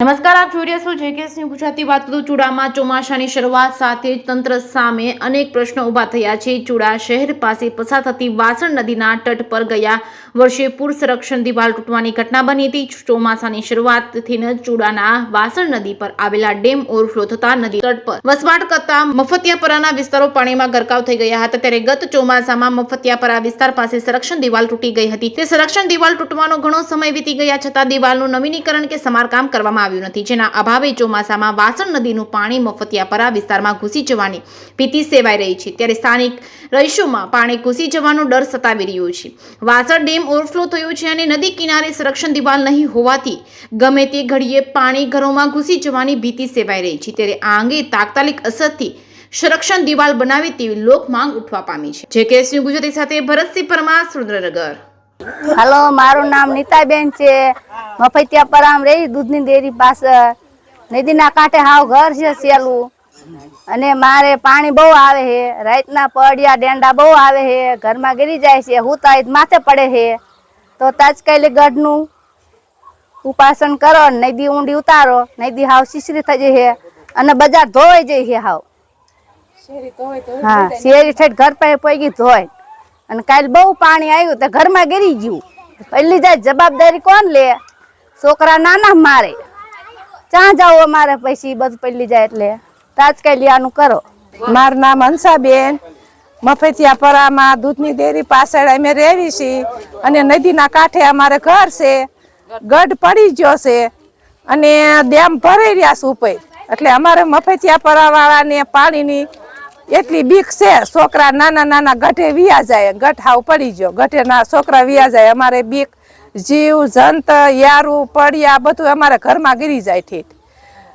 નમસ્કાર, આપ જોઈ રહ્યા છો જેકેએસ ન્યૂઝ ગુજરાતી. વાત કરું ચૂડામાં ચોમાસાની શરૂઆત સાથે તંત્ર સામે અનેક પ્રશ્નો ઊભા થયા છે. ચૂડા શહેર પાસે પસાર થતી વાસણ નદીના તટ પર ગયા વર્ષે પૂર સંરક્ષણ દિવાલ તૂટવાની ઘટના બની હતી. ચોમાસાની શરૂઆતથી જ ચૂડાના વાસણ નદી પર આવેલા ડેમ ઓવરફ્લો થતા નદી તટ પર વસવાટ કરતા મફતિયાપરાના વિસ્તારો પાણીમાં ગરકાવ થઈ ગયા હતા. ત્યારે ગત ચોમાસામાં મફતિયાપરા વિસ્તાર પાસે સંરક્ષણ દિવાલ તૂટી ગઈ હતી. તે સંરક્ષણ દિવાલ તૂટવાનો ઘણો સમય વીતી ગયા છતાં દિવાલનું નવીનીકરણ કે સમારકામ કરવામાં આવ્યું નથી, જેના અભાવે ચોમાસામાં વાસણ નદીનું પાણી મફતિયાપરા વિસ્તારમાં ઘૂસી જવાની ભીતિ સેવાઈ રહી છે. ત્યારે સ્થાનિક રહીશોમાં પાણી ઘૂસી જવાનો ડર સતાવી રહ્યો છે. વાસણ ડેમ ઓવરફ્લો થયો છે અને નદી કિનારે સંરક્ષણ દિવાલ નહીં હોવાથી ગમે તે ઘડીએ પાણી ઘરોમાં ઘૂસી જવાની ભીતિ સેવાઈ રહી છે. ત્યારે આ અંગે તાત્કાલિક અસરથી સંરક્ષણ દિવાલ બનાવી તેવી લોક માંગ ઉઠવા પામી છે. જેકેએસ ન્યૂઝ ગુજરાતી સાથે ભરતસિંહ પરમાર, સુરેન્દ્રનગર. हेलो, मारू नाम नीताबेन છે. મફતિયાપરામ રહી દૂધની ડેરી પાસે નદીના કાંઠે હાવ ઘર છે સેલું. અને મારે પાણી બહુ આવે છે, રાતના પડ્યા ડેંડા બહુ આવે છે, ઘરમાં ગીરી જાય છે, હુતા માથે પડે છે. તો તાત્કાલિક ગઢનું ઉપાસન કરો, નદી ઊંડી ઉતારો, નદી હાવ શીશરી થઈ જાય છે અને બજાર ધોવાઈ જાય છે હાવ. હા, શેરી ઠેઠ ઘર પાસે પગી ધોય. અને કાલે બહુ પાણી આવ્યું તો ઘરમાં ગીરી ગયું. પહેલી જાય જવાબદારી કોણ લે? છોકરા નાના મારે ક્યાં જાવ અમારે પછી બધું પહેલી જાય એટલે તાત્કાલિક આનું કરો. મારું નામ હંસાબેન, મફતિયાપરામાં દૂધની ડેરી પાછળ અમે રહેવી છીએ અને નદીના કાંઠે અમારે ઘર છે. ગઢ પડી ગયો છે અને ડેમ ભરાઈ રહ્યા છે ઉપર. એટલે અમારે મફતિયાપરા વાળાને પાણીની એટલી બીક છે. છોકરા નાના નાના ગઢે વિયા જાય, ગઢ હાવ પડી ગયો, ગઢે ના છોકરા વિયા જાય. અમારે બીક જીવ જંત યારું પડ્યા બધું અમારે ઘરમાં ગીરી જાય ઠીક.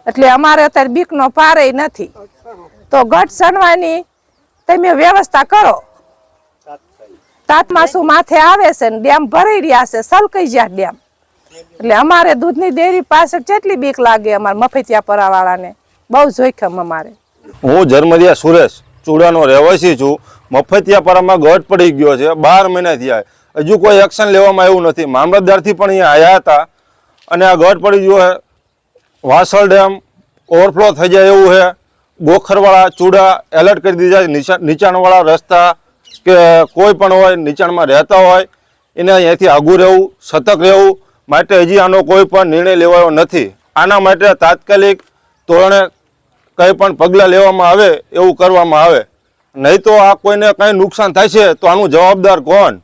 એટલે અમારે અત્યારે બીકનો પારે નથી. તો ગઢ સણવાની તમે વ્યવસ્થા કરો. તાતમાસુ માથે આવે છે ને ડેમ ભરાઈ રહ્યા છે, સલકાઈ ગયા ડેમ. એટલે અમારે દૂધની ડેરી પાસે કેટલી બીક લાગે અમારે મફતિયાપરા વાળાને, બહુ જોખમ અમારે. હું જર્મદિયા સુરેશ, ચૂડાનો રહેવાસી છું. મફતિયાપરામાં ગઢ પડી ગયો છે, 12 મહિના થયા, હજુ કોઈ એક્શન લેવામાં આવ્યું નથી. મામલતદારથી પણ અહીંયા આવ્યા હતા અને આ ગઢ પડી ગયો છે. વાસણ ડેમ ઓવરફ્લો થઈ જાય એવું છે. ગોખરવાળા ચૂડા એલર્ટ કરી દીધા. નીચાણવાળા રસ્તા કે કોઈ પણ હોય નીચાણમાં રહેતા હોય એને અહીંયાથી આગું રહેવું, સતર્ક રહેવું માટે હજી આનો કોઈ પણ નિર્ણય લેવાયો નથી. આના માટે તાત્કાલિક ધોરણે કંઈ પણ પગલાં લેવામાં આવે એવું કરવામાં આવે, નહીં તો આ કોઈને કંઈ નુકસાન થાય છે તો આનું જવાબદાર કોણ?